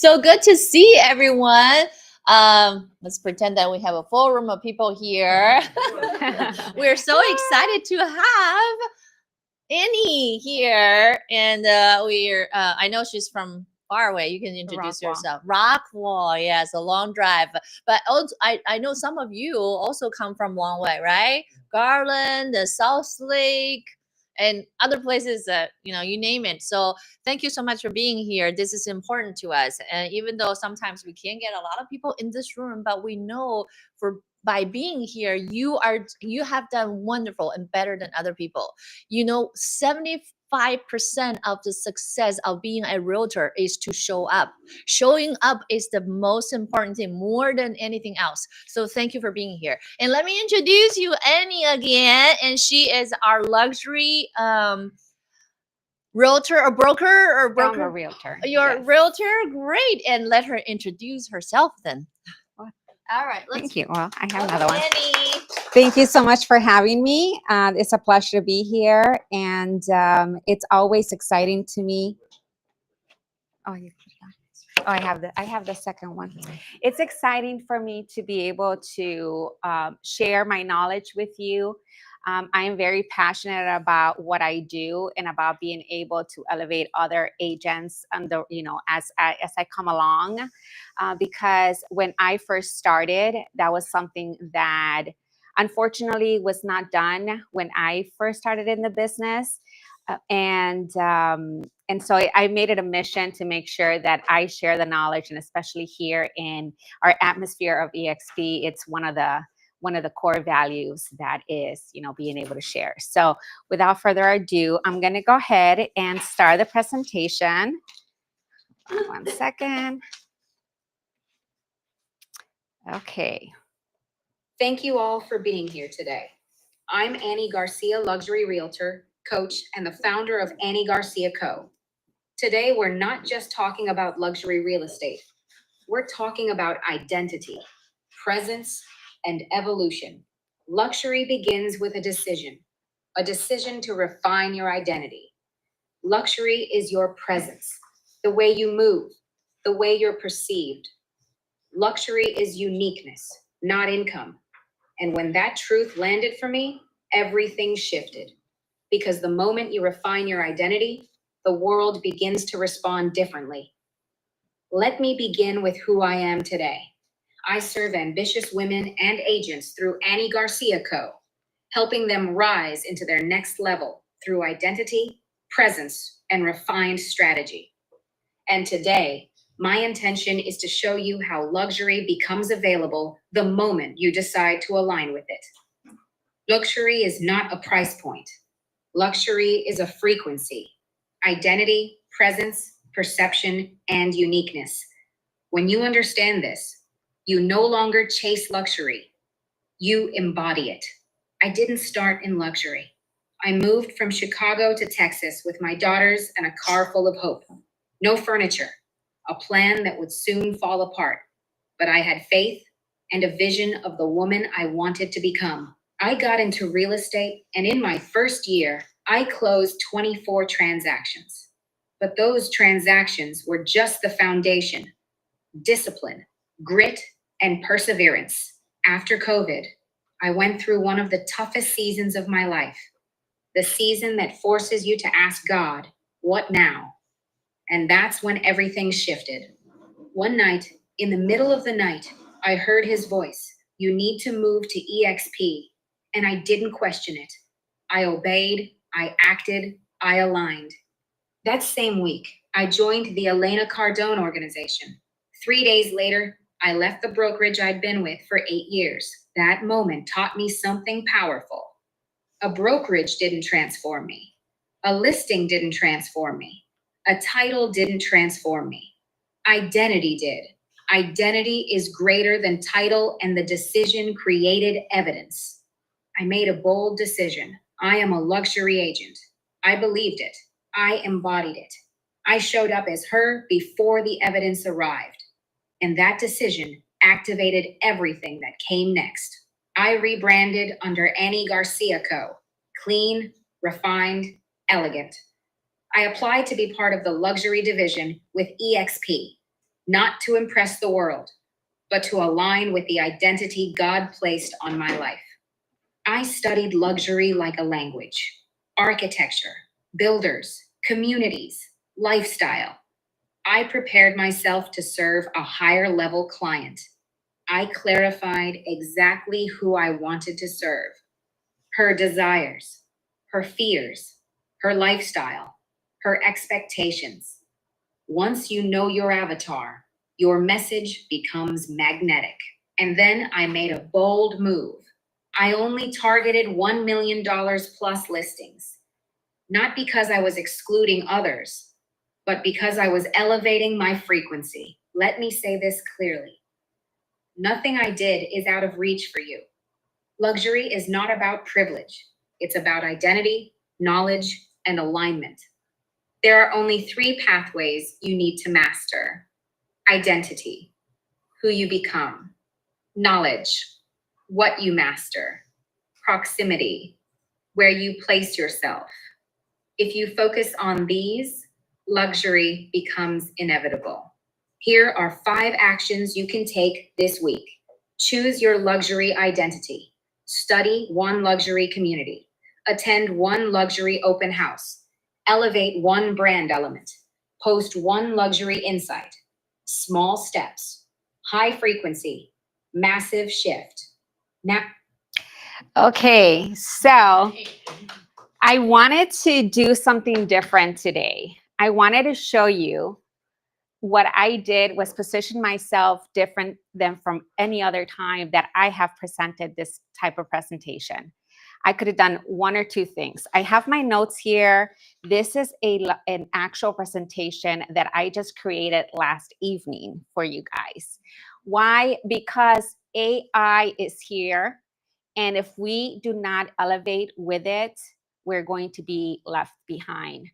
So good to see everyone. Let's pretend that we have a full room of people here. We're so excited to have Annie here, and I know she's from far away. You can introduce yourself. Rockwall, yes, a long drive. But also, I know some of you also come from long way, right? Garland, the South Lake, and other places that you name it. So thank you so much for being here. This is important to us, and even though sometimes we can't get a lot of people in this room, but we know by being here, you have done wonderful and better than other people. 75% of the success of being a realtor is to show up. Showing up is the most important thing, more than anything else. So thank you for being here. And let me introduce you Annie again. And she is our luxury realtor or broker or broker. I'm a realtor. You're a realtor? Great. And let her introduce herself then. All right. Thank you. Well, I have another one. Annie. Thank you so much for having me. It's a pleasure to be here, and it's always exciting to me. I have the second one. It's exciting for me to be able to share my knowledge with you. I am very passionate about what I do and about being able to elevate other agents and as I come along. Because when I first started, that was something that unfortunately was not done when I first started in the business. And so I made it a mission to make sure that I share the knowledge, and especially here in our atmosphere of eXp, it's one of the core values that is, being able to share. So without further ado, I'm going to go ahead and start the presentation. 1 second. Okay. Thank you all for being here today. I'm Annie Garcia, luxury realtor, coach, and the founder of Annie Garcia Co. Today, we're not just talking about luxury real estate. We're talking about identity, presence, and evolution. Luxury begins with a decision to refine your identity. Luxury is your presence, the way you move, the way you're perceived. Luxury is uniqueness, not income. And when that truth landed for me, everything shifted. Because the moment you refine your identity, the world begins to respond differently. Let me begin with who I am today. I serve ambitious women and agents through Annie Garcia Co., helping them rise into their next level through identity, presence, and refined strategy. And today, my intention is to show you how luxury becomes available the moment you decide to align with it. Luxury is not a price point. Luxury is a frequency, identity, presence, perception, and uniqueness. When you understand this, you no longer chase luxury. You embody it. I didn't start in luxury. I moved from Chicago to Texas with my daughters and a car full of hope. No furniture, a plan that would soon fall apart. But I had faith and a vision of the woman I wanted to become. I got into real estate, and in my first year, I closed 24 transactions. But those transactions were just the foundation: discipline, grit, and perseverance. After COVID, I went through one of the toughest seasons of my life, the season that forces you to ask God, what now? And that's when everything shifted. One night, in the middle of the night, I heard his voice: you need to move to eXp. And I didn't question it. I obeyed, I acted, I aligned. That same week, I joined the Elena Cardone organization. 3 days later, I left the brokerage I'd been with for 8 years. That moment taught me something powerful. A brokerage didn't transform me. A listing didn't transform me. A title didn't transform me. Identity did. Identity is greater than title, and the decision created evidence. I made a bold decision. I am a luxury agent. I believed it. I embodied it. I showed up as her before the evidence arrived. And that decision activated everything that came next. I rebranded under Annie Garcia Co. Clean, refined, elegant. I applied to be part of the luxury division with eXp. not to impress the world, but to align with the identity God placed on my life. I studied luxury like a language, architecture, builders, communities, lifestyle. I prepared myself to serve a higher level client. I clarified exactly who I wanted to serve, her desires, her fears, her lifestyle, her expectations. Once you know your avatar, your message becomes magnetic. And then I made a bold move. I only targeted $1 million plus listings, not because I was excluding others, but because I was elevating my frequency. Let me say this clearly. Nothing I did is out of reach for you. Luxury is not about privilege. It's about identity, knowledge, and alignment. There are only 3 pathways you need to master: identity, who you become; knowledge, what you master; proximity, where you place yourself. If you focus on these, luxury becomes inevitable. Here are 5 actions you can take this week. Choose your luxury identity. Study 1 luxury community. Attend 1 luxury open house. Elevate 1 brand element. Post 1 luxury insight. Small steps. High frequency. Massive shift. Now, Okay, so I wanted to do something different today. I wanted to show you what I did was position myself different than from any other time that I have presented this type of presentation. I could have done 1 or 2 things. I have my notes here. This is an actual presentation that I just created last evening for you guys. Why? Because AI is here. And if we do not elevate with it, we're going to be left behind.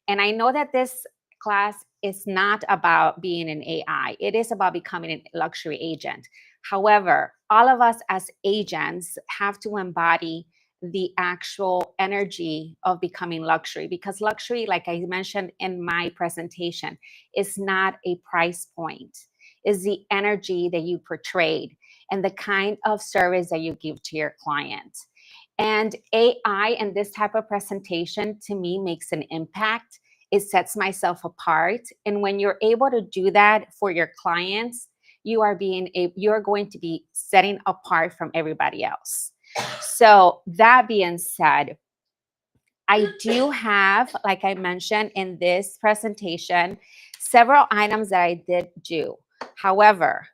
And I know that this class is not about being an AI. It is about becoming a luxury agent. However, all of us as agents have to embody the actual energy of becoming luxury, because luxury, like I mentioned in my presentation, is not a price point. It's the energy that you portrayed and the kind of service that you give to your client. And AI and this type of presentation to me makes an impact. It sets myself apart. And when you're able to do that for your clients, you're going to be setting apart from everybody else. So that being said, I do have, like I mentioned in this presentation, several items that I did do. However,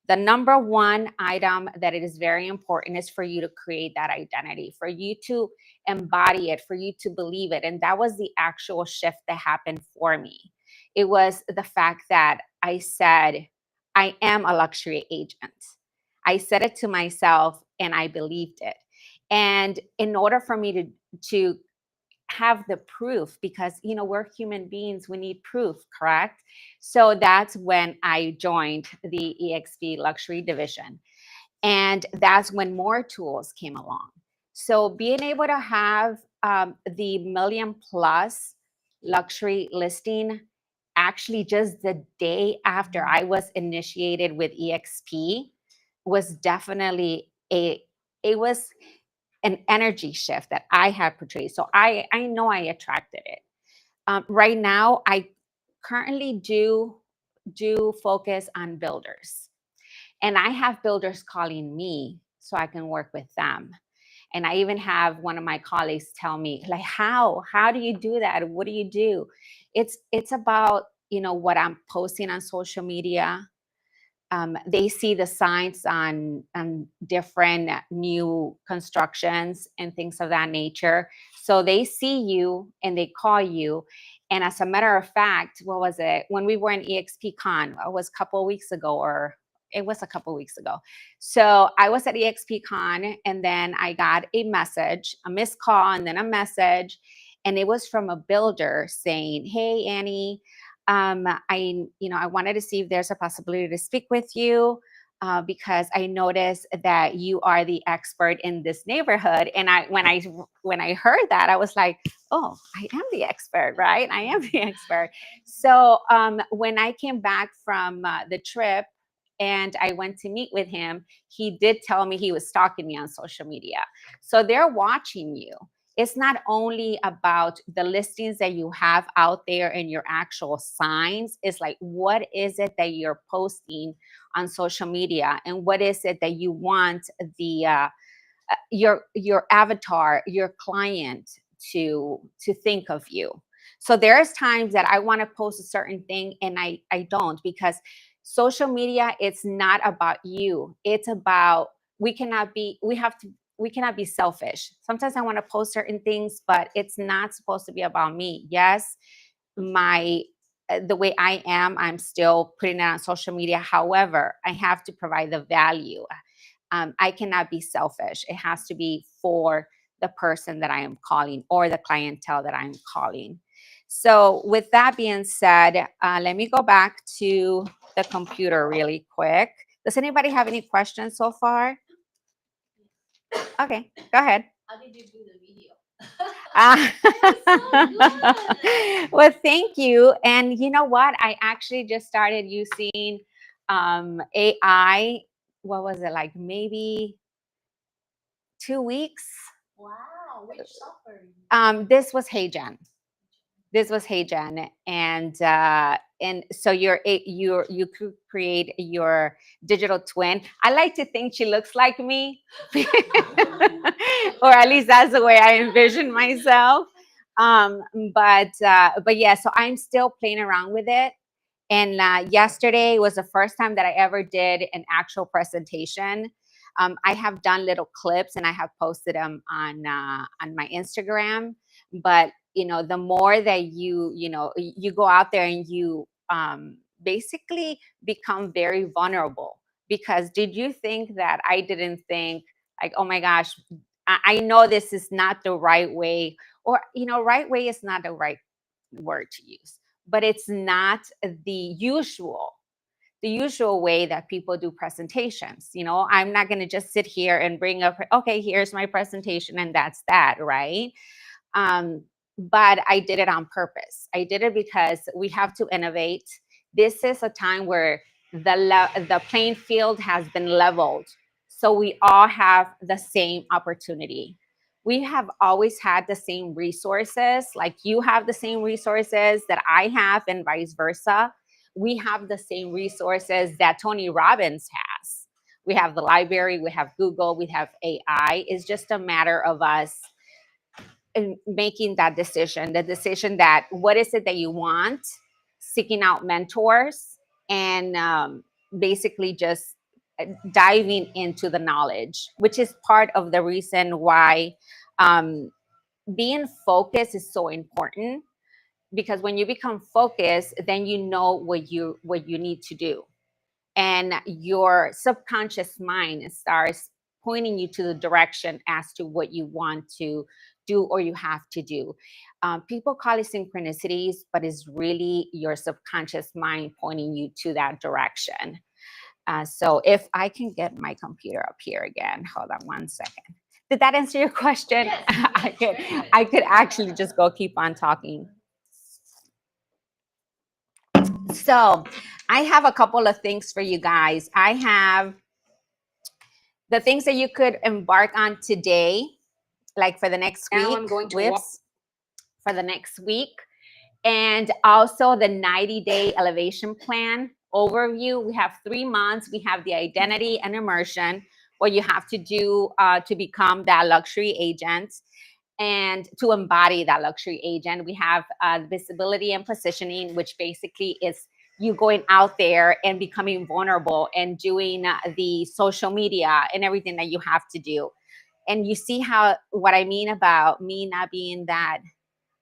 the number 1 item that it is very important is for you to create that identity, for you to embody it, for you to believe it. And that was the actual shift that happened for me. It was the fact that I said, I am a luxury agent. I said it to myself and I believed it. And in order for me to have the proof, because we're human beings, we need proof, correct? So that's when I joined the eXp luxury division, and that's when more tools came along. So being able to have the million plus luxury listing actually just the day after I was initiated with eXp was definitely it was an energy shift that I had portrayed. So I know I attracted it. Right now, I currently do focus on builders. And I have builders calling me so I can work with them. And I even have one of my colleagues tell me, like, how do you do that? What do you do? It's about, what I'm posting on social media. They see the signs on different new constructions and things of that nature. So they see you and they call you. And as a matter of fact, what was it? When we were in eXp Con, it was a couple of weeks ago, or it was a couple of weeks ago. So I was at eXp Con, and then I got a message, a missed call, and then a message. And it was from a builder saying, "Hey, Annie, I wanted to see if there's a possibility to speak with you. because I noticed that you are the expert in this neighborhood. And when I heard that, I was like, oh, I am the expert, right? I am the expert. So when I came back from the trip and I went to meet with him, he did tell me he was stalking me on social media. So they're watching you. It's not only about the listings that you have out there and your actual signs. It's like, what is it that you're posting on social media, and what is it that you want the your avatar, your client to think of you. So there's times that I want to post a certain thing and I don't, because social media, it's not about you. It's about, we cannot be selfish. Sometimes I want to post certain things, but it's not supposed to be about me. Yes, my the way I am, I'm still putting it on social media. However, I have to provide the value. I cannot be selfish. It has to be for the person that I am calling or the clientele that I'm calling. So with that being said, let me go back to the computer really quick. Does anybody have any questions so far? Okay, go ahead. How did you do the video? Well, thank you. And you know what? I actually just started using AI. What was it, like maybe 2 weeks? Wow, which software? This was HeyGen. And so you could create your digital twin. I like to think she looks like me, or at least that's the way I envision myself. But yeah, so I'm still playing around with it. And yesterday was the first time that I ever did an actual presentation. I have done little clips and I have posted them on my Instagram. But the more that you go out there and you basically become very vulnerable. Because did you think that I didn't think, like, oh my gosh, I know this is not the right way, or right way is not the right word to use, but it's not the usual way that people do presentations. I'm not going to just sit here and bring up, okay, here's my presentation and that's that, right? But I did it on purpose. I did it because we have to innovate. This is a time where the playing field has been leveled, so we all have the same opportunity. We have always had the same resources, like you have the same resources that I have, and vice versa. We have the same resources that Tony Robbins has. We have the library, we have Google, we have AI. It's just a matter of us making that decision, the decision that what is it that you want, seeking out mentors, and basically just diving into the knowledge, which is part of the reason why being focused is so important. Because when you become focused, then you know what you need to do, and your subconscious mind starts pointing you to the direction as to what you want to do or you have to do. People call it synchronicities, but it's really your subconscious mind pointing you to that direction. So if I can get my computer up here again, hold on one second. Did that answer your question? Yes, I could actually just go keep on talking. So I have a couple of things for you guys. I have the things that you could embark on today, like for the next week. Now I'm going to for the next week. And also the 90-day elevation plan overview. We have 3 months. We have the identity and immersion, what you have to do to become that luxury agent and to embody that luxury agent. We have visibility and positioning, which basically is you going out there and becoming vulnerable and doing the social media and everything that you have to do. And you see what I mean about me not being that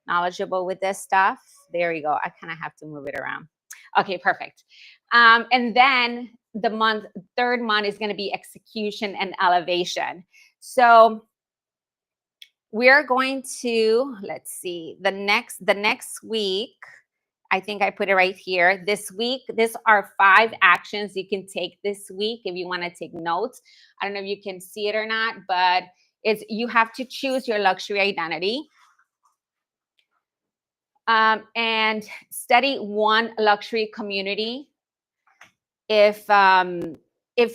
knowledgeable with this stuff. There you go. I kind of have to move it around. Okay, perfect. And then the third month is going to be execution and elevation. So we're going to, let's see, the next week, I think I put it right here. This week, these are 5 actions you can take this week if you want to take notes. I don't know if you can see it or not, but you have to choose your luxury identity. And study one luxury community. If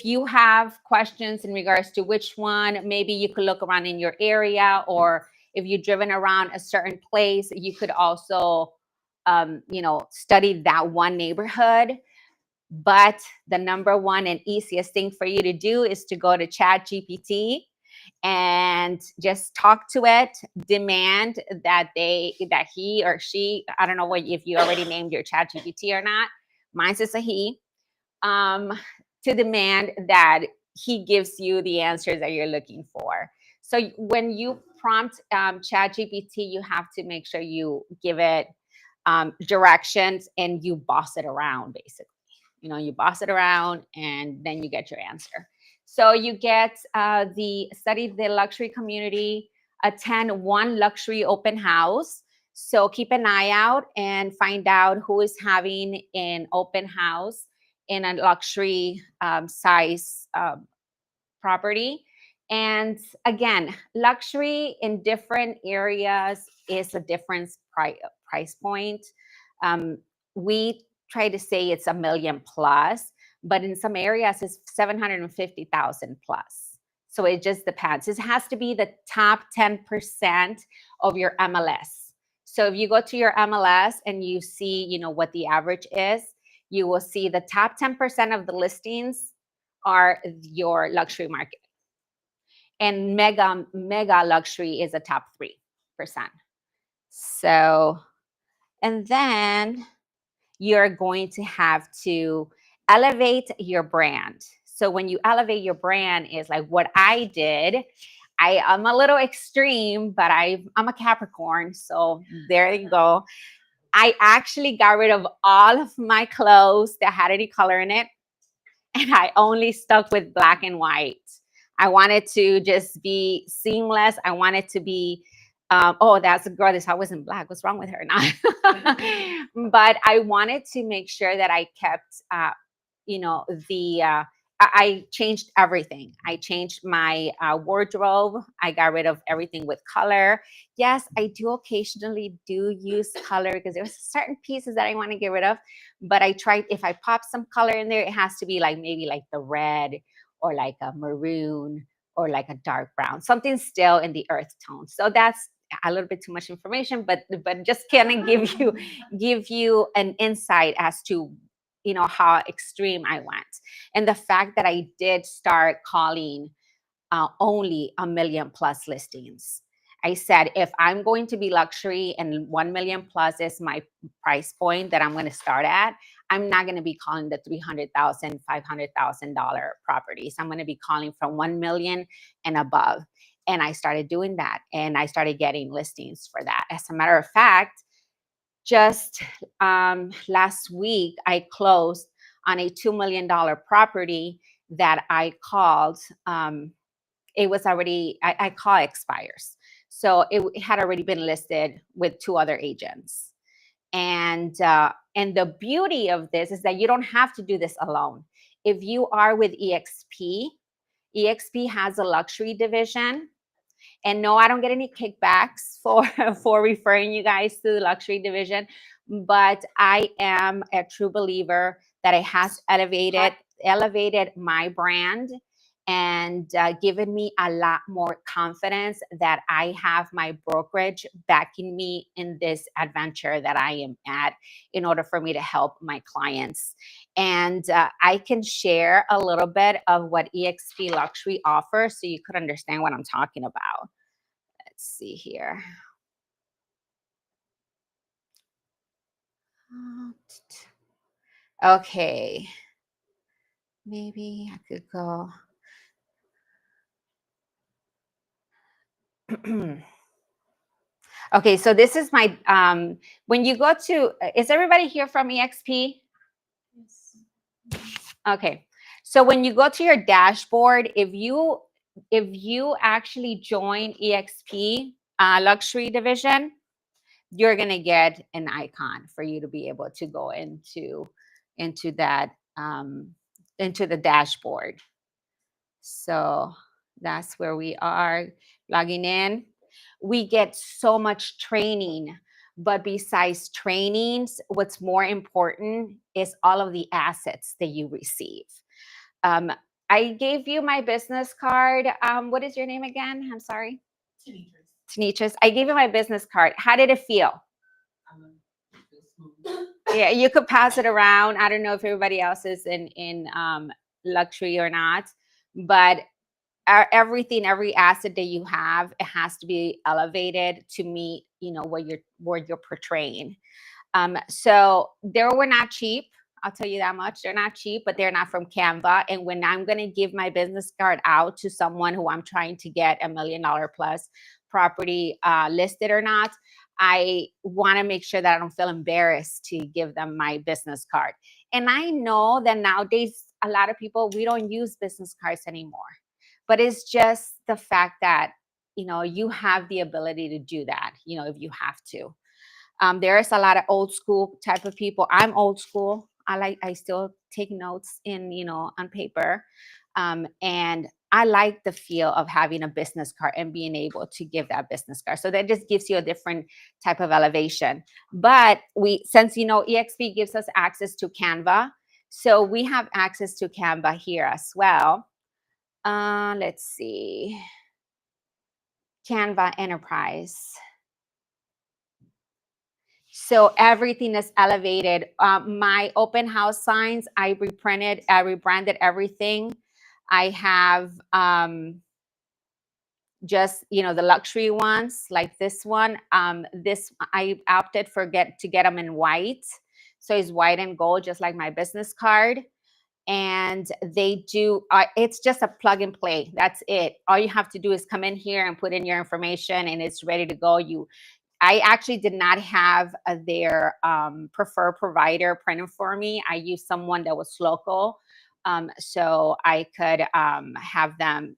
you have questions in regards to which one, maybe you could look around in your area, or if you've driven around a certain place, you could also, study that one neighborhood. But the number one and easiest thing for you to do is to go to ChatGPT and just talk to it, demand that he or she, I don't know if you already named your ChatGPT or not. Mine's is a he. To demand that he gives you the answers that you're looking for. So when you prompt ChatGPT, you have to make sure you give it directions and you boss it around, basically. You boss it around and then you get your answer. So you get study the luxury community, attend one luxury open house. So keep an eye out and find out who is having an open house in a luxury size property. And again, luxury in different areas is a different price point. We try to say it's $1 million plus, but in some areas it's 750,000 plus. So it just depends. It has to be the top 10% of your MLS. So if you go to your MLS and you see, what the average is, you will see the top 10% of the listings are your luxury market. And mega luxury is a top 3%. So, and then you're going to have to elevate your brand. So when you elevate your brand is like what I did. I'm a little extreme, but I'm a Capricorn. So there you go. I actually got rid of all of my clothes that had any color in it. And I only stuck with black and white. I wanted to just be seamless. I wanted to be, that's a girl. This house wasn't black. What's wrong with her now? But I wanted to make sure that I kept, I changed everything. I changed my wardrobe. I got rid of everything with color. Yes, I do occasionally use color because there's certain pieces that I want to get rid of. But I tried, if I pop some color in there, it has to be like maybe like the red or like a maroon or like a dark brown, something still in the earth tone. So that's a little bit too much information, but just kind of give you an insight as to how extreme I went. And the fact that I did start calling only 1 million plus listings. I said, if I'm going to be luxury and 1 million plus is my price point that I'm going to start at, I'm not going to be calling the $300,000, $500,000 properties. I'm going to be calling from 1 million and above. And I started doing that, and I started getting listings for that. As a matter of fact, just last week, I closed on a $2 million property that I called. It was already, I call expires. So it had already been listed with 2 other agents. And the beauty of this is that you don't have to do this alone. If you are with eXp has a luxury division. And no, I don't get any kickbacks for referring you guys to the luxury division, but I am a true believer that it has elevated my brand and given me a lot more confidence that I have my brokerage backing me in this adventure that I am at in order for me to help my clients. And I can share a little bit of what eXp Luxury offers so you could understand what I'm talking about. Let's see here. Okay. Maybe I could go. Okay, so this is my, when you go to, is everybody here from eXp? Yes. Okay, so when you go to your dashboard, if you actually join eXp Luxury Division, you're going to get an icon for you to be able to go into that into the dashboard. So that's where we are logging in. We get so much training, but besides trainings, what's more important is all of the assets that you receive. Um, I gave you my business card. What is your name again? I'm sorry. Tanitras. I gave you my business card. How did it feel? Yeah, you could pass it around. I don't know if everybody else is in luxury or not, but everything, every asset that you have, it has to be elevated to meet, what you're portraying. So they were not cheap. I'll tell you that much. They're not cheap, but they're not from Canva. And when I'm going to give my business card out to someone who I'm trying to get $1 million plus property listed or not, I want to make sure that I don't feel embarrassed to give them my business card. And I know that nowadays, a lot of people, we don't use business cards anymore. But it's just the fact that, you have the ability to do that, if you have to. There's a lot of old school type of people. I'm old school. I still take notes on paper. And I like the feel of having a business card and being able to give that business card. So that just gives you a different type of elevation. But since eXp gives us access to Canva, so we have access to Canva here as well. Let's see. Canva Enterprise. So everything is elevated. My open house signs, I reprinted, I rebranded everything. I have just, the luxury ones like this one. This I opted to get them in white. So it's white and gold, just like my business card. And they do, it's just a plug and play. That's it. All you have to do is come in here and put in your information and it's ready to go. I actually did not have their preferred provider printed for me. I used someone that was local, so I could have them,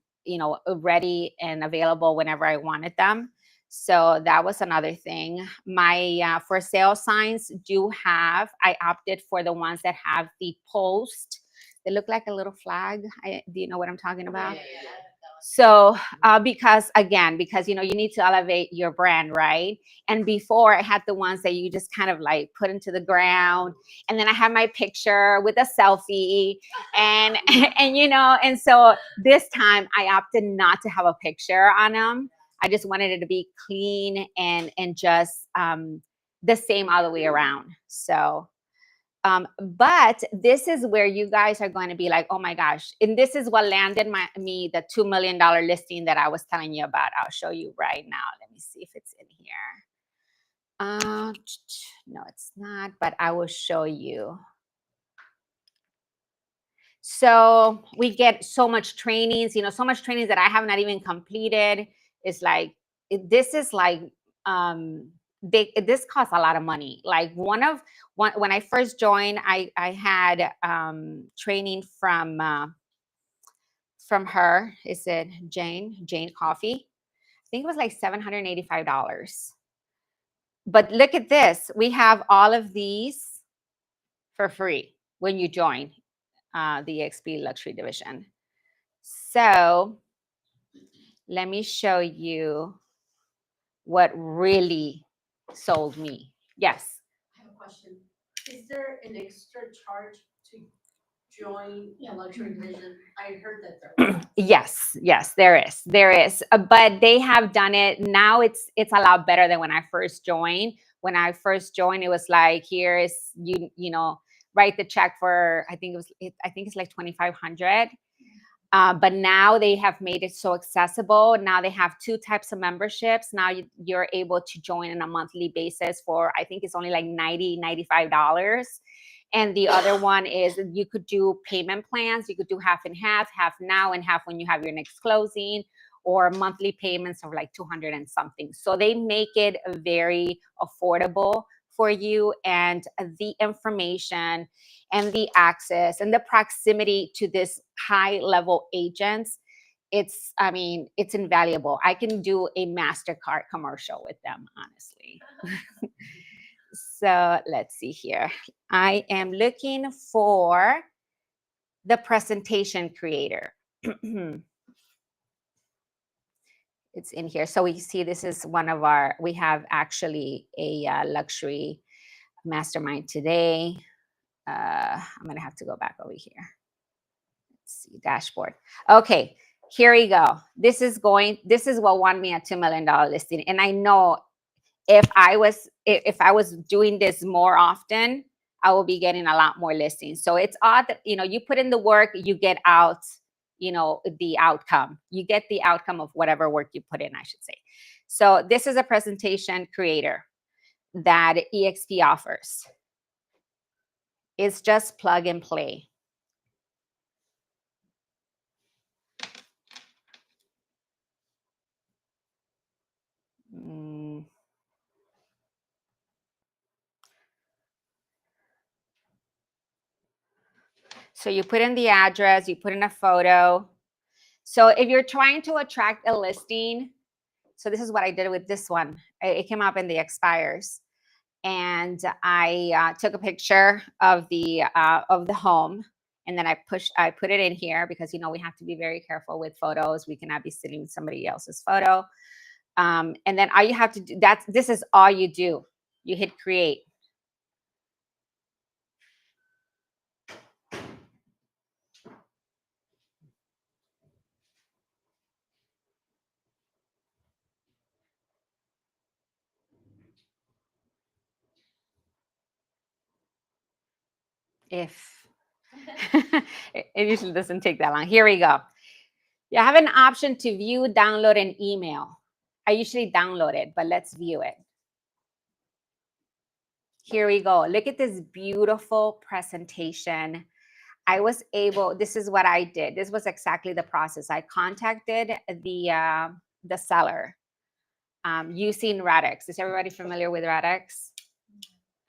ready and available whenever I wanted them. So that was another thing. My for sale signs I opted for the ones that have the post. They look like a little flag. Do you know what I'm talking about? Yeah. So because you need to elevate your brand, right? And before I had the ones that you just kind of like put into the ground, and then I had my picture with a selfie, and and so this time I opted not to have a picture on them. I just wanted it to be clean and just the same all the way around. So but this is where you guys are going to be like, oh my gosh. And this is what landed me the $2 million listing that I was telling you about. I'll show you right now. Let me see if it's in here. No, it's not, but I will show you. So we get so much trainings, so much trainings that I have not even completed. It's like, this is like, this costs a lot of money. Like when I first joined, I had training from her. Is it Jane Coffee? I think it was like $785. But look at this. We have all of these for free when you join the eXp Luxury Division. So let me show you what really sold me. Yes. I have a question. Is there an extra charge to join the luxury division? I heard that there was. Yes, there is. But they have done it now. It's a lot better than when I first joined. When I first joined, it was like, here is write the check for, I think it's like $2,500. But now they have made it so accessible. Now they have two types of memberships. Now you're able to join on a monthly basis for, I think it's only like $95. And the other one is you could do payment plans. You could do half and half now and half when you have your next closing, or monthly payments of like 200 and something. So they make it very affordable for you, and the information and the access and the proximity to this high level agents I mean, it's invaluable. I can do a MasterCard commercial with them, honestly. So let's see here. I am looking for the presentation creator. It's in here. So we see this is one of our, we have actually a luxury mastermind today. I'm going to have to go back over here. Let's see, dashboard. Okay, here we go. This is what won me a $2 million listing. And I know if I was doing this more often, I will be getting a lot more listings. So it's odd that, you know, you put in the work, you get out, you know, the outcome. You get the outcome of whatever work you put in, I should say. So this is a presentation creator that eXp offers. It's just plug and play. So you put in the address, you put in a photo. So if you're trying to attract a listing, so this is what I did with this one. It came up in the expires. And I took a picture of the home, and then I put it in here because, you know, we have to be very careful with photos. We cannot be stealing somebody else's photo. And then all you have to do, this is all you do. You hit create. If it usually doesn't take that long. Here we go. You have an option to view, download, and email. I usually download it, but let's view it. Here we go. Look at this beautiful presentation. I was able, this is what I did. This was exactly the process. I contacted the seller using Radix. Is everybody familiar with Radix?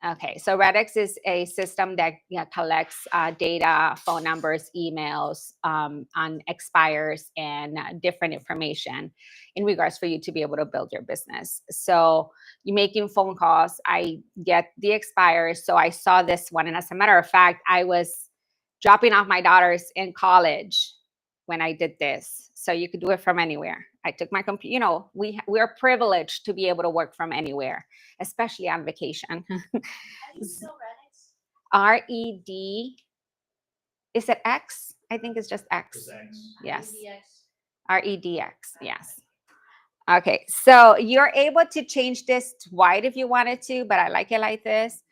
Okay, so Radix is a system that collects data, phone numbers, emails on expires and different information in regards for you to be able to build your business. So you're making phone calls. I get the expires. So I saw this one. And as a matter of fact, I was dropping off my daughters in college when I did this. So you could do it from anywhere. I took my computer, you know, we're privileged to be able to work from anywhere, especially on vacation. How do you spell Redix? R-E-D, is it X? I think it's just X. Just X. Yes. REDX. R-E-D-X, yes. Okay, so you're able to change this to white if you wanted to, but I like it like this.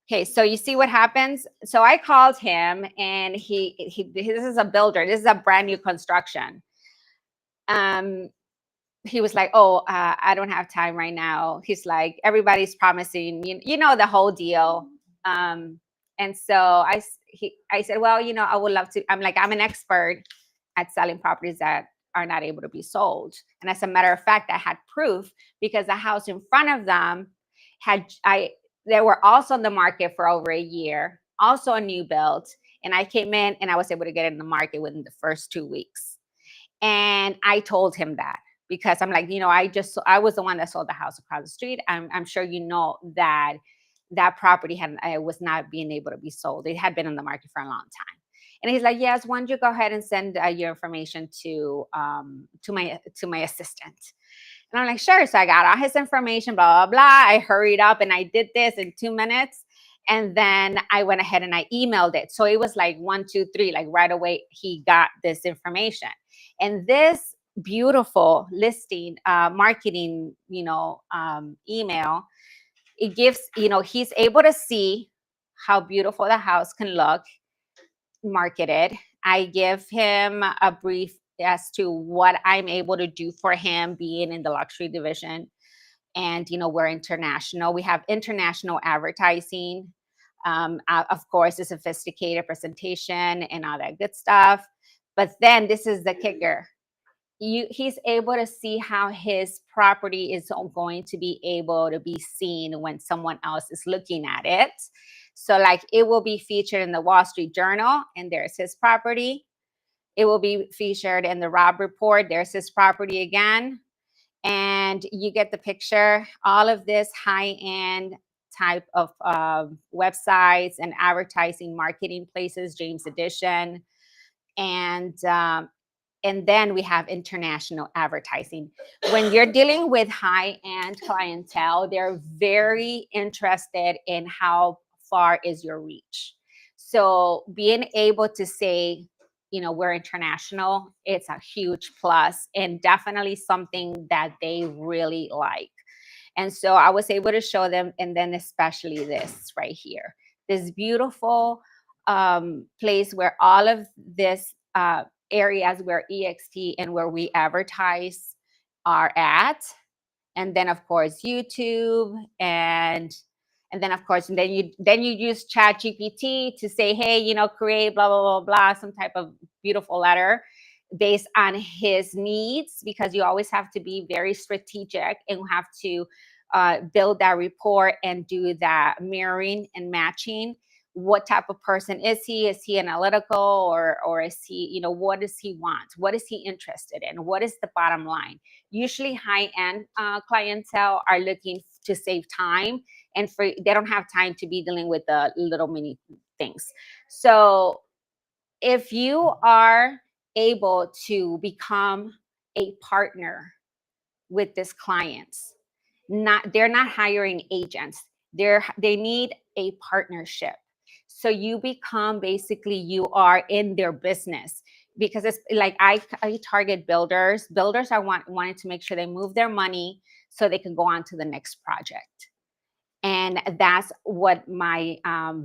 Okay, so you see what happens? So I called him, and he this is a builder. This is a brand new construction. He was like, oh, I don't have time right now. He's like, everybody's promising, you know, the whole deal. And so I said, well, you know, I would love to. I'm like, I'm an expert at selling properties that are not able to be sold. And as a matter of fact, I had proof because the house in front of them they were also on the market for over a year, also a new build. And I came in and I was able to get it in the market within the first 2 weeks. And I told him that because I'm like, you know, I was the one that sold the house across the street. I'm sure you know that property was not being able to be sold. It had been on the market for a long time. And he's like, yes, why don't you go ahead and send your information to my assistant? And I'm like, sure. So I got all his information, blah, blah, blah. I hurried up and I did this in 2 minutes. And then I went ahead and I emailed it. So it was like 1, 2, 3, like right away, he got this information. And this beautiful listing, marketing, email, it gives, he's able to see how beautiful the house can look marketed. I give him a brief as to what I'm able to do for him being in the luxury division. And, we're international. We have international advertising. Of course, a sophisticated presentation and all that good stuff. But then this is the kicker. He's able to see how his property is going to be able to be seen when someone else is looking at it. So like it will be featured in the Wall Street Journal, and there's his property. It will be featured in the Rob report. There's his property again. And you get the picture. All of this high-end type of websites and advertising marketing places, James Edition. And then we have international advertising. When you're dealing with high-end clientele, they're very interested in how far is your reach. So being able to say, we're international, it's a huge plus and definitely something that they really like. And so I was able to show them, and then especially this right here, this beautiful place where all of this areas where eXp and where we advertise are at. And then of course YouTube, and then of course, and then you use Chat GPT to say, hey, create blah blah blah blah, some type of beautiful letter based on his needs, because you always have to be very strategic and have to build that report and do that mirroring and matching. What type of person is he? Is he analytical, or is he, what does he want? What is he interested in? What is the bottom line? Usually high-end clientele are looking to save time, and they don't have time to be dealing with the little mini things. So if you are able to become a partner with these clients, they're not hiring agents. They need a partnership. So you become, basically, you are in their business, because it's like I target builders. Builders are wanting to make sure they move their money so they can go on to the next project. And that's what my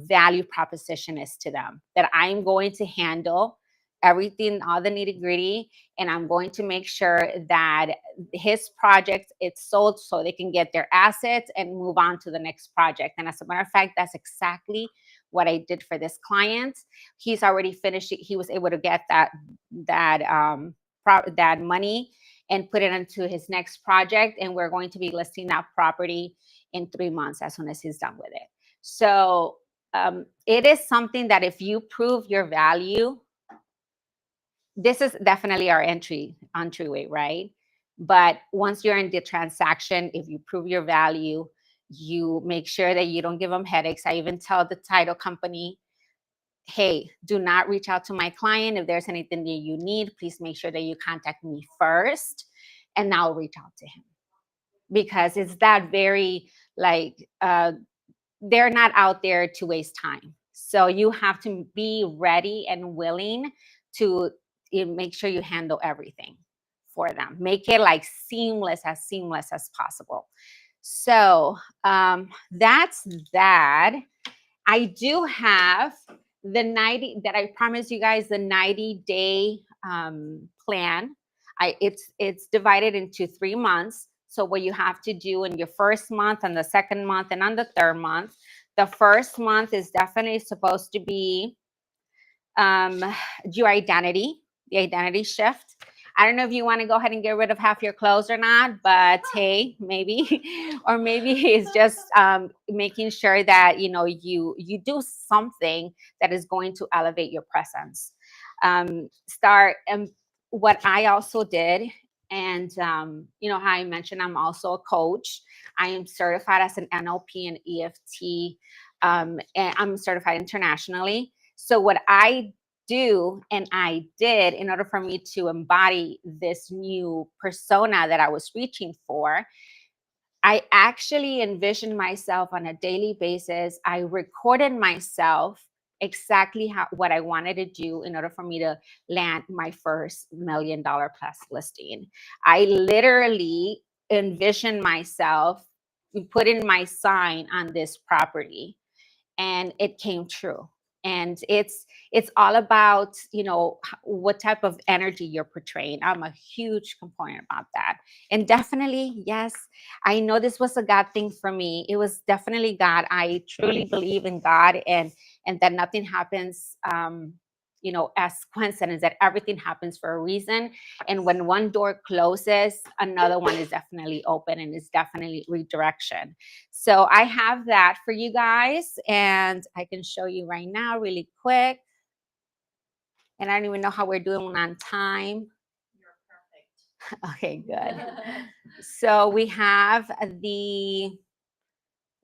value proposition is to them, that I'm going to handle everything, all the nitty gritty, and I'm going to make sure that his project, it's sold so they can get their assets and move on to the next project. And as a matter of fact, that's exactly what I did for this client. He's already finished it. He was able to get that money and put it into his next project. And we're going to be listing that property in 3 months as soon as he's done with it. So it is something that if you prove your value, this is definitely our entryway, right? But once you're in the transaction, if you prove your value, you make sure that you don't give them headaches. I even tell the title company, hey, do not reach out to my client. If there's anything that you need, please make sure that you contact me first, and I'll reach out to him. Because it's that very, they're not out there to waste time. So you have to be ready and willing to make sure you handle everything for them. Make it like seamless as possible. So that's that. I do have the 90 that I promised you guys, the 90-day plan. It's divided into 3 months. So what you have to do in your first month, and the second month, and on the third month. The first month is definitely supposed to be your identity, the identity shift. I don't know if you want to go ahead and get rid of half your clothes or not, but hey, maybe, or maybe it's just making sure that you do something that is going to elevate your presence. What I also did, and how I mentioned, I'm also a coach. I am certified as an NLP and EFT, and I'm certified internationally. So what I do, and I did, in order for me to embody this new persona that I was reaching for, I actually envisioned myself on a daily basis. I recorded myself exactly what I wanted to do in order for me to land my first $1 million plus listing. I literally envisioned myself putting my sign on this property, and it came true. And it's all about what type of energy you're portraying. I'm a huge component about that. And definitely, yes, I know this was a God thing for me. It was definitely God. I truly believe in God, and that nothing happens as coincidence, that everything happens for a reason. And when one door closes, another one is definitely open, and it's definitely redirection. So I have that for you guys, and I can show you right now really quick. And I don't even know how we're doing on time. You're perfect. Okay, good. So we have the,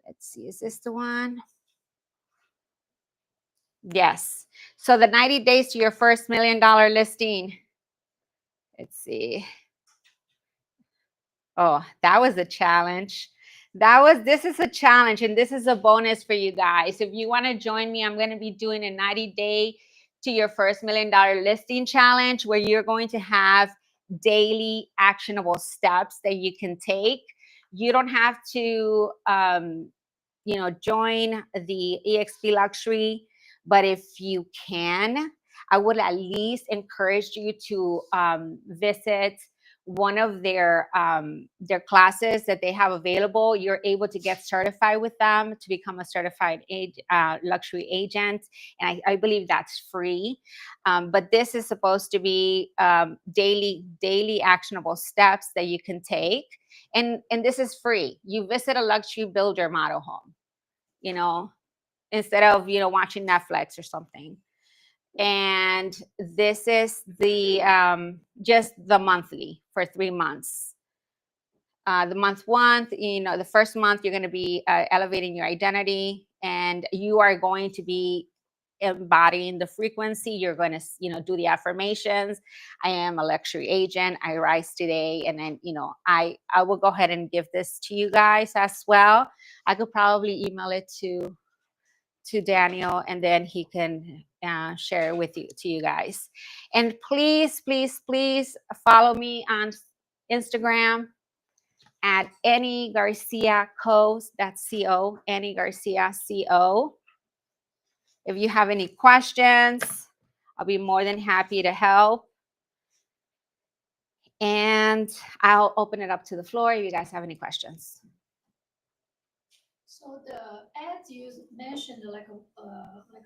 let's see, is this the one? Yes. So the 90 days to your first $1 million listing. Let's see. Oh, that was a challenge. This is a challenge, and this is a bonus for you guys. If you want to join me, I'm going to be doing a 90-day to your first $1 million listing challenge, where you're going to have daily actionable steps that you can take. You don't have to, join the eXp Luxury, but if you can, I would at least encourage you to visit one of their classes that they have available. You're able to get certified with them to become a certified luxury agent, and I believe that's free. But this is supposed to be daily actionable steps that you can take, and this is free. You visit a luxury builder model home, instead of watching Netflix or something. And this is the just the monthly for 3 months. The month one, the first month you're going to be elevating your identity, and you are going to be embodying the frequency. You're going to do the affirmations. I am a luxury agent. I rise today. And then I will go ahead and give this to you guys as well. I could probably email it to Daniel, and then he can share it with you guys. And please follow me on Instagram at Annie Garcia Co. That's CO, Annie Garcia CO. If you have any questions, I'll be more than happy to help. And I'll open it up to the floor if you guys have any questions. So the ads you mentioned, like a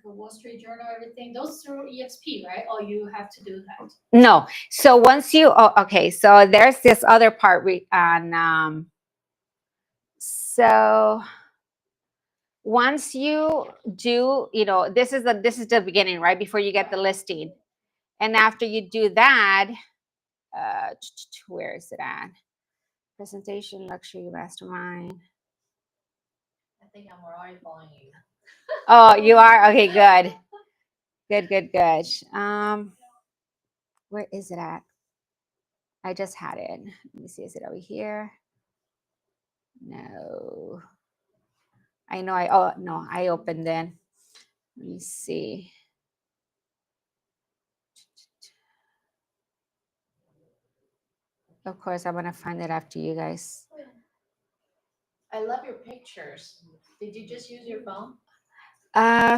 Wall Street Journal, everything, those through eXp, right? Or you have to do that? No. So once you, okay. So there's this other part on. So once you do, this is the beginning, right? Before you get the listing, and after you do that, where is it at? Presentation, luxury, mastermind. I think I'm already following you. Oh, you are? Okay, good. Good. Where is it at? I just had it. Let me see. Is it over here? No. I know I opened it. Let me see. Of course, I'm going to find it after you guys. I love your pictures. Did you just use your phone?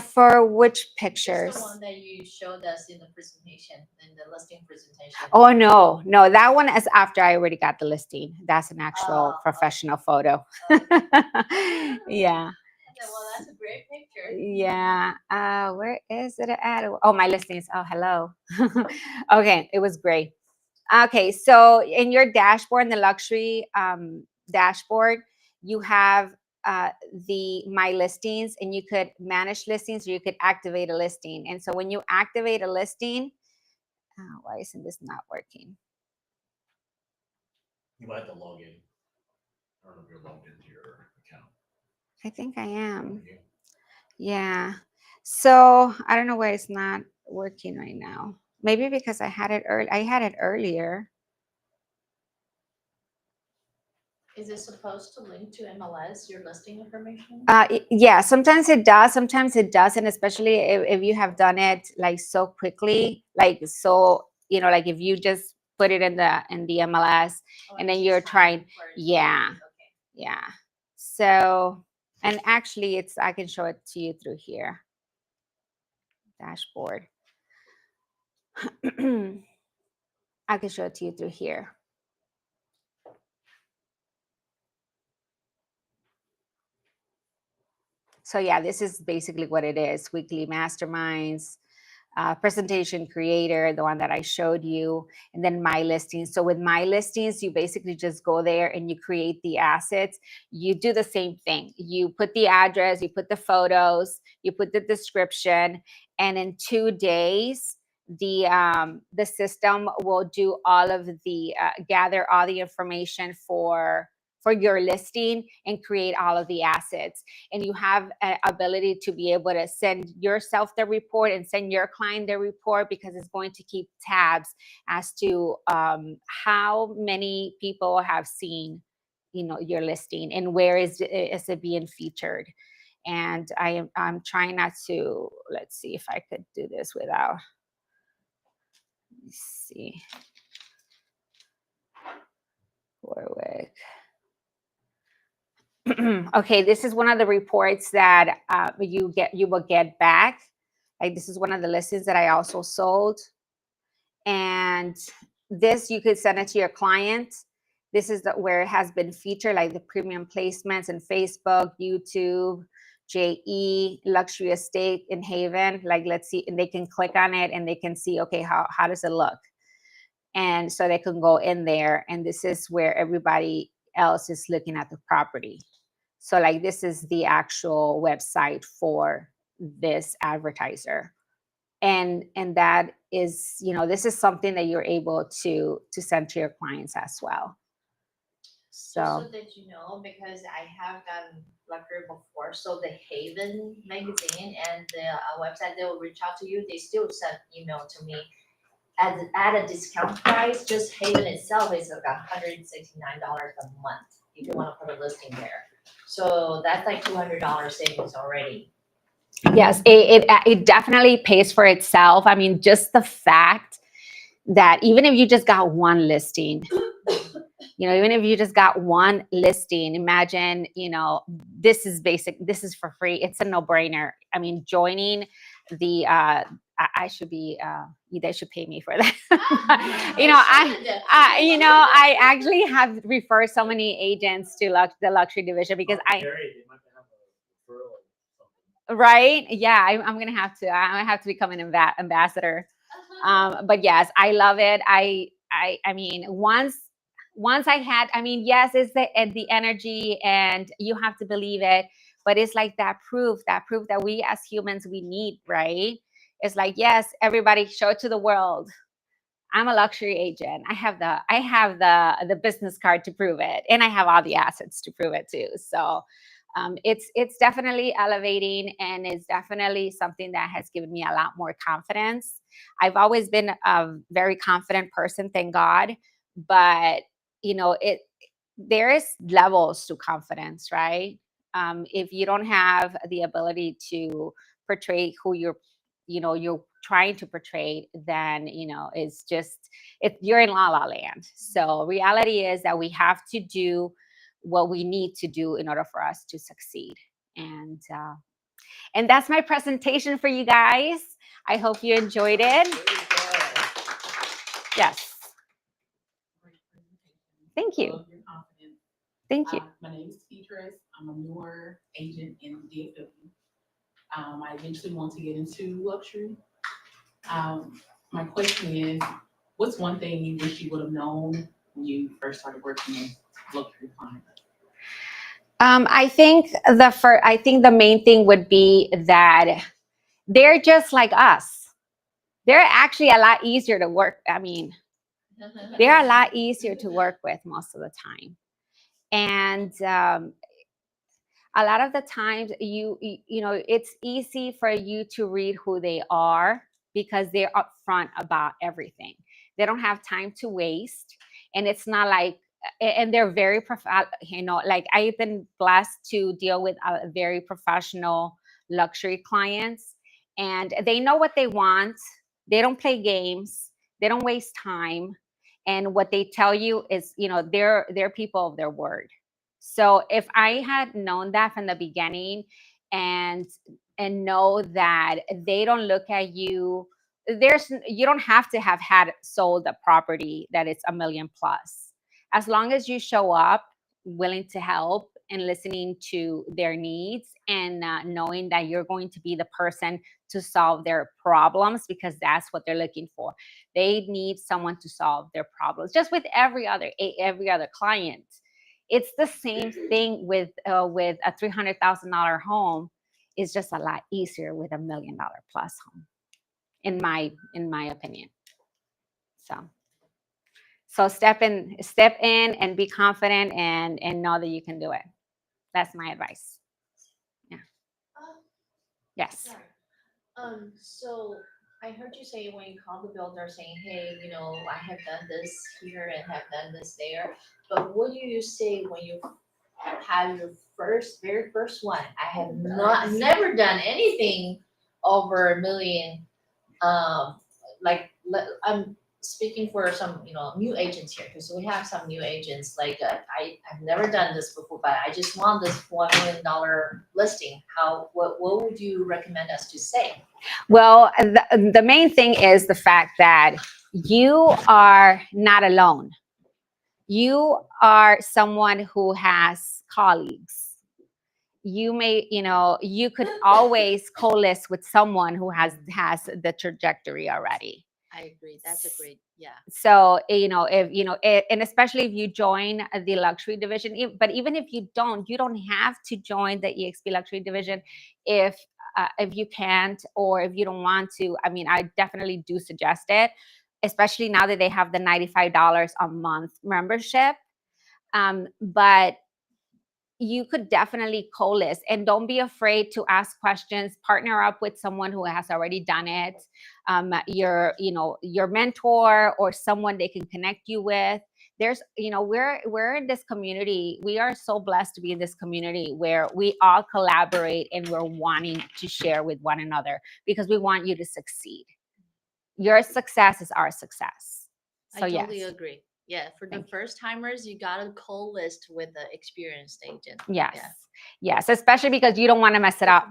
For which pictures? Just the one that you showed us in the presentation, in the listing presentation. Oh, no, that one is after I already got the listing. That's an actual professional photo. Yeah. Well, that's a great picture. Yeah. Where is it at? Oh, my listings. Oh, hello. Okay, it was great. Okay, so in your dashboard, in the luxury dashboard, you have the my listings, and you could manage listings, or you could activate a listing. And so when you activate a listing, why isn't this not working? You might have to log in. I don't know if you're logged into your account. I think I am. Yeah. So I don't know why it's not working right now. Maybe because I had it earlier. Is it supposed to link to MLS, your listing information? Yeah, sometimes it does, sometimes it doesn't, especially if you have done it like so quickly, like like if you just put it in the MLS, and then you're trying, yeah. Okay. Yeah. So, and actually I can show it to you through here. Dashboard. I can show it to you through here. So yeah, this is basically what it is. Weekly masterminds, presentation creator, the one that I showed you, and then my listings. So with my listings, you basically just go there and you create the assets. You do the same thing. You put the address, you put the photos, you put the description, and in 2 days, the system will do all of the gather all the information for your listing and create all of the assets. And you have an ability to be able to send yourself the report and send your client the report, because it's going to keep tabs as to how many people have seen, you know, your listing and where is it being featured. And I'm trying not to, let's see if I could do this without, let's see, Warwick. Okay, this is one of the reports that you will get back. Like, this is one of the listings that I also sold, and this you could send it to your client. This is where it has been featured, like the premium placements in Facebook, YouTube, JE, Luxury Estate in Haven. Like, let's see, and they can click on it and they can see, okay, how does it look? And so they can go in there, and this is where everybody else is looking at the property. So like, this is the actual website for this advertiser. And that is, you know, this is something that you're able to send to your clients as well. Just So so that you know, because I have done Luxury before, so the Haven magazine and the website, they will reach out to you. They still send email to me at a discount price. Just Haven itself is about $169 a month if you want to put a listing there. So that's like $200 savings already. yes, it definitely pays for itself. I mean, just the fact that even if you just got one listing, you know, even if you just got one listing, imagine, you know, this is basic, this is for free. It's a no-brainer. I mean, joining the, I should be, you guys should pay me for that. You know, I actually have referred so many agents to the luxury division because Gary, they might have a referral or something. right? Yeah, I'm gonna have to. I have to become an ambassador. But yes, I love it. I mean, once I had, I mean, yes, it's the energy, and you have to believe it. But it's like that proof that we as humans, we need, right? It's like, yes, everybody, show it to the world. I'm a luxury agent. I have the business card to prove it, and I have all the assets to prove it too. So it's definitely elevating, and it's definitely something that has given me a lot more confidence. I've always been a very confident person, thank God, but you know, there is levels to confidence, right? If you don't have the ability to portray who you're trying to portray, then you know, it's just you're in la la land. So reality is that we have to do what we need to do in order for us to succeed. And that's my presentation for you guys. I hope you enjoyed it. Yes. Great presentation. Thank you. Love your confidence. Thank you. My name is Beatrice. I'm a newer agent in DFW. I eventually want to get into luxury. My question is, what's one thing you wish you would have known when you first started working with luxury clients? I think the main thing would be that they're just like us. They're actually a lot easier to work. I mean, they're a lot easier to work with most of the time. And a lot of the times you know, it's easy for you to read who they are because they're upfront about everything. They don't have time to waste, and it's not like, and they're very you know, like, I've been blessed to deal with a very professional luxury clients, and they know what they want. They don't play games. They don't waste time. And what they tell you is, you know, they're people of their word. So if I had known that from the beginning, and know that they don't look at you, you don't have to have had sold a property that it's $1 million plus. As long as you show up willing to help and listening to their needs, and knowing that you're going to be the person to solve their problems, because that's what they're looking for. They need someone to solve their problems, just with every other client. It's the same thing with a $300,000 home. It's just a lot easier with $1 million plus home. in my opinion. So step in and be confident and know that you can do it. That's my advice. Yeah. Yes. Sorry. So I heard you say when you call the builder saying, hey, you know, I have done this here and have done this there. But what do you say when you have your very first one? I have never done anything over $1 million. I'm speaking for some, you know, new agents here, because we have some new agents. Like I've never done this before, but I just want this $1 million listing. What would you recommend us to say? Well, the main thing is the fact that you are not alone. You are someone who has colleagues. You may, you could always co-list with someone who has the trajectory already. I agree. That's a great, yeah. So, and especially if you join the luxury division, but even if you don't have to join the eXp luxury division if you can't, or if you don't want to. I mean, I definitely do suggest it, especially now that they have the $95 a month membership. But you could definitely co-list, and don't be afraid to ask questions. Partner up with someone who has already done it. Your mentor or someone they can connect you with. There's, we're in this community. We are so blessed to be in this community where we all collaborate and we're wanting to share with one another because we want you to succeed. Your success is our success. So I totally yes. agree. Yeah, for the first timers, you gotta co-list with the experienced agent. Yes. Yeah. Yes, especially because you don't want to mess it up.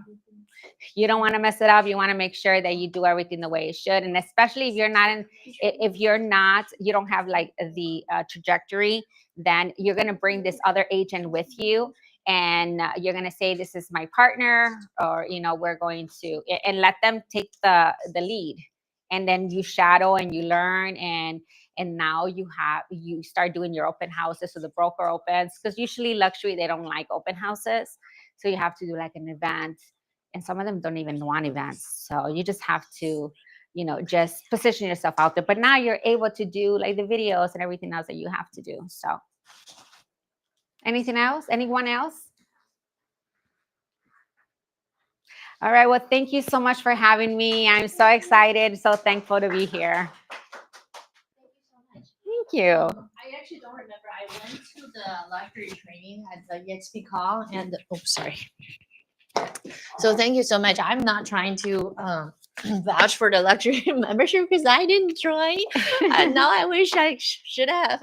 You don't want to mess it up. You want to make sure that you do everything the way it should. And especially if you don't have like the trajectory, then you're going to bring this other agent with you. And you're going to say, this is my partner, or, we're going to, and let them take the lead. And then you shadow and you learn, and now you start doing your open houses. So the broker opens, because usually luxury, they don't like open houses. So you have to do like an event, and some of them don't even want events. So you just have to, just position yourself out there. But now you're able to do like the videos and everything else that you have to do. So anything else? Anyone else? All right. Well, thank you so much for having me. I'm so excited, so thankful to be here. Thank you. I actually don't remember. I went to the luxury training at the eXp call, and sorry. So thank you so much. I'm not trying to vouch for the luxury membership because I didn't join. Now I wish I should have.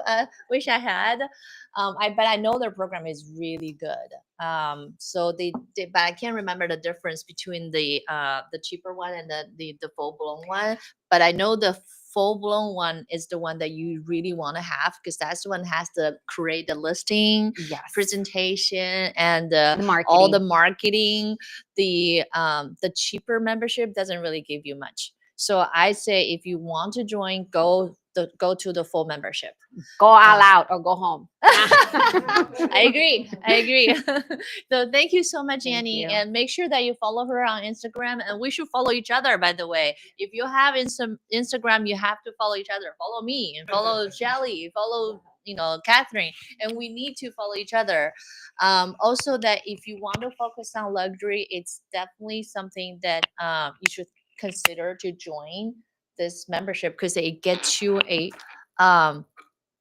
Wish I had. But I know their program is really good. So they but I can't remember the difference between the cheaper one and the full blown one. But I know the full blown one is the one that you really want to have, because that's the one has to create the listing, Yes. presentation, and The all the marketing. The cheaper membership doesn't really give you much. So I say, if you want to join, go to the full membership. Go all out or go home. I agree. So thank you so much, Thank Annie. you. And make sure that you follow her on Instagram. And we should follow each other, by the way. If you have Instagram, you have to follow each other. Follow me and follow Shelly, follow Catherine, and we need to follow each other. Also, that if you want to focus on luxury, it's definitely something that you should consider to join this membership, because it gets you a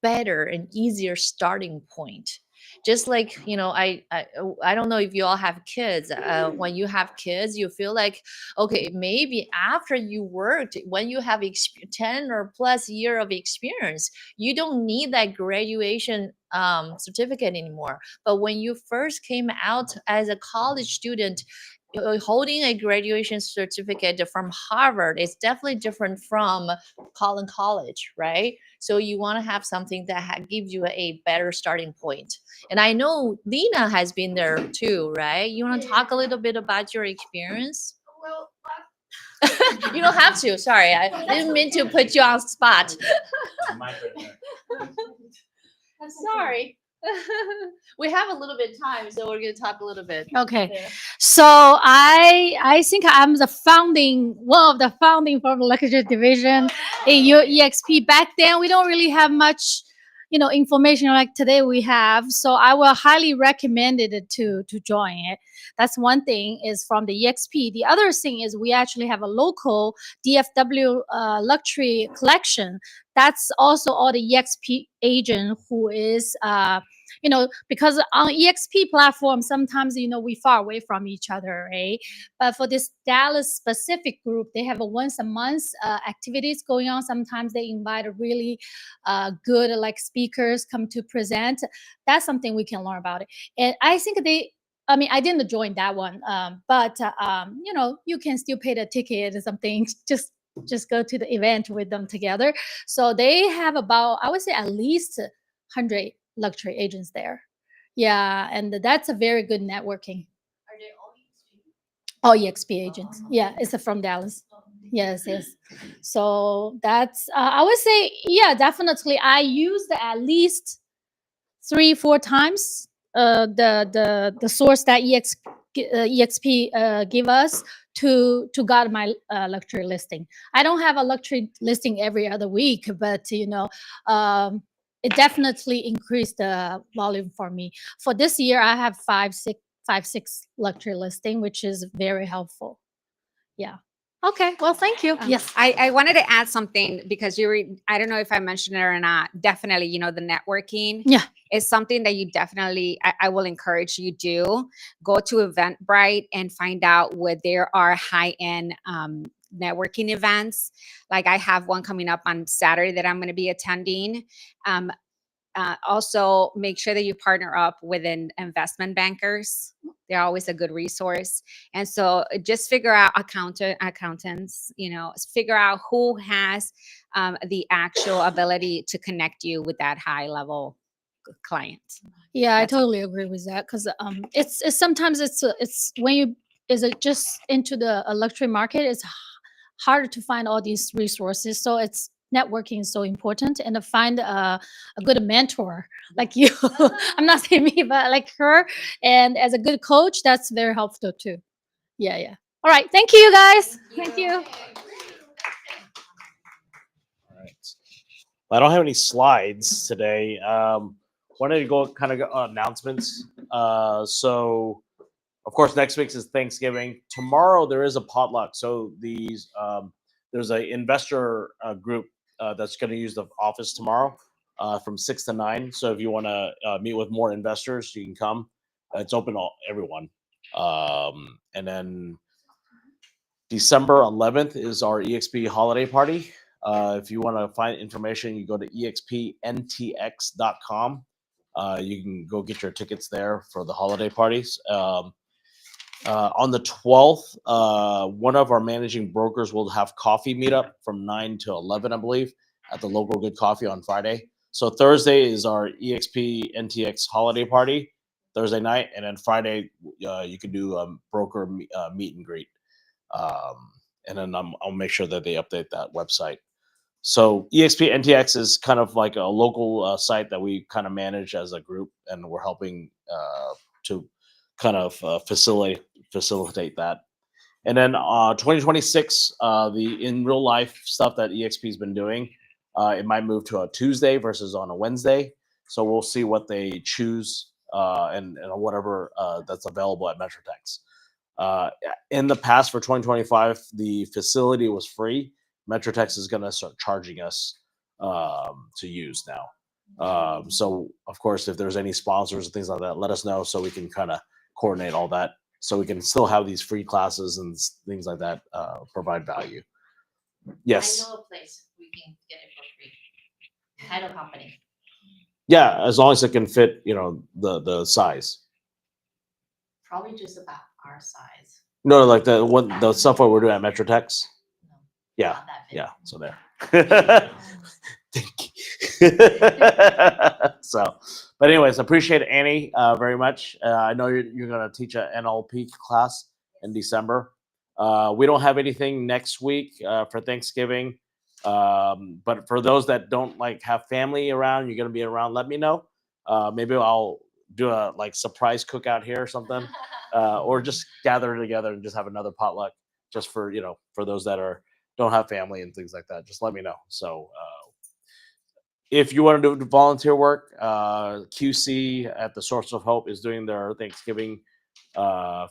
better and easier starting point. Just like, I don't know if you all have kids. When you have kids, you feel like, okay, maybe after you worked, when you have 10 or plus year of experience, you don't need that graduation certificate anymore. But when you first came out as a college student, holding a graduation certificate from Harvard is definitely different from college, right? So you want to have something that gives you a better starting point. And I know Lena has been there too, right? You want to talk a little bit about your experience? Well, You don't have to. Sorry, I didn't mean to put you on spot. My turn. Sorry. We have a little bit of time, so we're going to talk a little bit. Okay. there. So I think I'm one of the founding from the luxury division in your EXP. Back then, we don't really have much, information like today we have. So I will highly recommend it to join it. That's one thing is from the EXP. The other thing is we actually have a local DFW luxury collection. That's also all the EXP agent who is because on EXP platform, sometimes, we far away from each other, right? But for this Dallas specific group, they have a once a month activities going on. Sometimes they invite a really good like speakers come to present. That's something we can learn about it. And I think I didn't join that one, but you can still pay the ticket or something. Just go to the event with them together. So they have about, I would say, at least 100 luxury agents there. Yeah, and that's a very good networking. Are they all EXP? All EXP agents. Yeah, it's from Dallas. Yes. So that's I would say, yeah, definitely. I used at least 3-4 times the source that EXP give us to got my luxury listing. I don't have a luxury listing every other week, but it definitely increased the volume for me. For this year, I have 5-6 luxury listing, which is very helpful. Yeah. Okay. Well, thank you. Yes. I wanted to add something because I don't know if I mentioned it or not. Definitely, the networking. Yeah. Is something that you definitely, I will encourage you do. Go to Eventbrite and find out where there are high-end networking events. Like I have one coming up on Saturday that I'm going to be attending. Also, make sure that you partner up with an investment bankers. They're always a good resource. And so just figure out accountants, figure out who has the actual ability to connect you with that high level client. Yeah, I That's all. totally agree with that because it's sometimes it's when you is it just into the luxury market, it's harder to find all these resources. So it's networking is so important, and to find a good mentor like you. I'm not saying me, but like her, and as a good coach, that's very helpful too. Yeah. All right, thank you, you guys. Thank you. All right. I don't have any slides today. Wanted to go kind of announcements. So, of course, next week is Thanksgiving. Tomorrow there is a potluck. So there's an investor group that's going to use the office tomorrow from 6 to 9. So if you want to meet with more investors, you can come. It's open to everyone. And then December 11th is our eXp holiday party. If you want to find information, you go to expntx.com. You can go get your tickets there for the holiday parties. On the 12th, one of our managing brokers will have coffee meetup from 9 to 11, I believe, at the local Good Coffee on Friday. So Thursday is our eXp NTX holiday party, Thursday night, and then Friday you can do a broker meet and greet. And then I'll make sure that they update that website. So eXp NTX is kind of like a local site that we kind of manage as a group, and we're helping to kind of facilitate that. And then 2026, the in real life stuff that eXp has been doing, it might move to a Tuesday versus on a Wednesday. So we'll see what they choose and whatever that's available at Metrotex. In the past for 2025, the facility was free. Metrotex is going to start charging us to use now. So of course, if there's any sponsors and things like that, let us know so we can kind of coordinate all that, so we can still have these free classes and things like that, provide value. Yes. I know a place we can get it for free. Title company. Yeah, as long as it can fit, the size. Probably just about our size. No, like the stuff what we're doing at Metrotex. No, Yeah, not that big. yeah. So there. Thank you. So, but anyways, appreciate Annie very much. I know you're going to teach an NLP class in December. We don't have anything next week for Thanksgiving, but for those that don't have family around, you're going to be around, let me know. Maybe I'll do a like surprise cookout here or something, or just gather together and just have another potluck just for for those that don't have family and things like that. Just let me know. So if you want to do volunteer work, QC at the Source of Hope is doing their Thanksgiving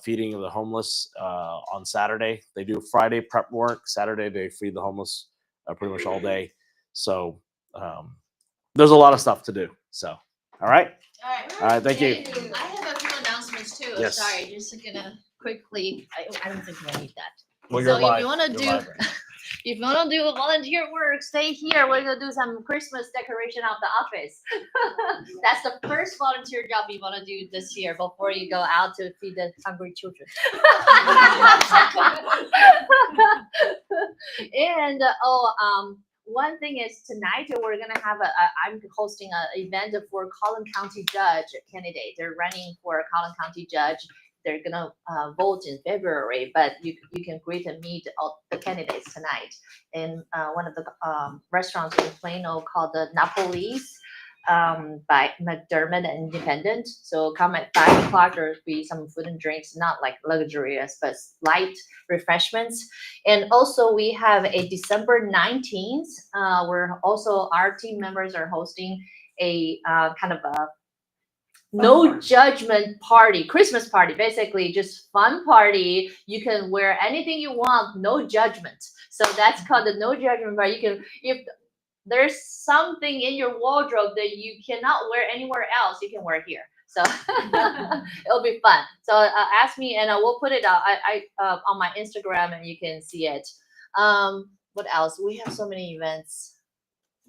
feeding of the homeless on Saturday. They do Friday prep work. Saturday they feed the homeless pretty much all day. So there's a lot of stuff to do. So all right. All right, thank you. I have a few announcements too. Yes. Sorry, just gonna quickly. I don't think I need that. Well, So you're if live. you want to You're do, live right now. if you want to do volunteer work, stay here. We're gonna do some Christmas decoration of the office. That's the first volunteer job you want to do this year before you go out to feed the hungry children. And one thing is tonight we're gonna have I'm hosting an event for Collin County Judge candidate. They're running for Collin County Judge. They're gonna vote in February, but you can greet and meet all the candidates tonight in one of the restaurants in Plano called the Napoli's by McDermott and Independent. So come at 5 o'clock. There'll be some food and drinks, not like luxurious, but light refreshments. And also we have a December 19th, where also our team members are hosting a kind of a no judgment party, Christmas party, basically just fun party. You can wear anything you want, no judgment. So that's called the no judgment party. You can, if there's something in your wardrobe that you cannot wear anywhere else, you can wear here. So it'll be fun. So ask me, and we'll put it out on my Instagram, and you can see it. What else? We have so many events.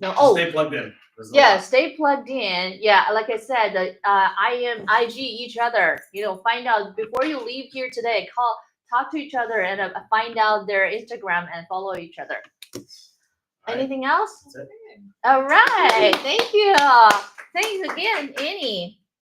No, oh, Stay plugged in. yeah, stay plugged in. Yeah, like I said, IG each other. Find out before you leave here today. Talk to each other, and find out their Instagram and follow each other. Anything else? That's it. All right. Thank you. Thanks again, Annie.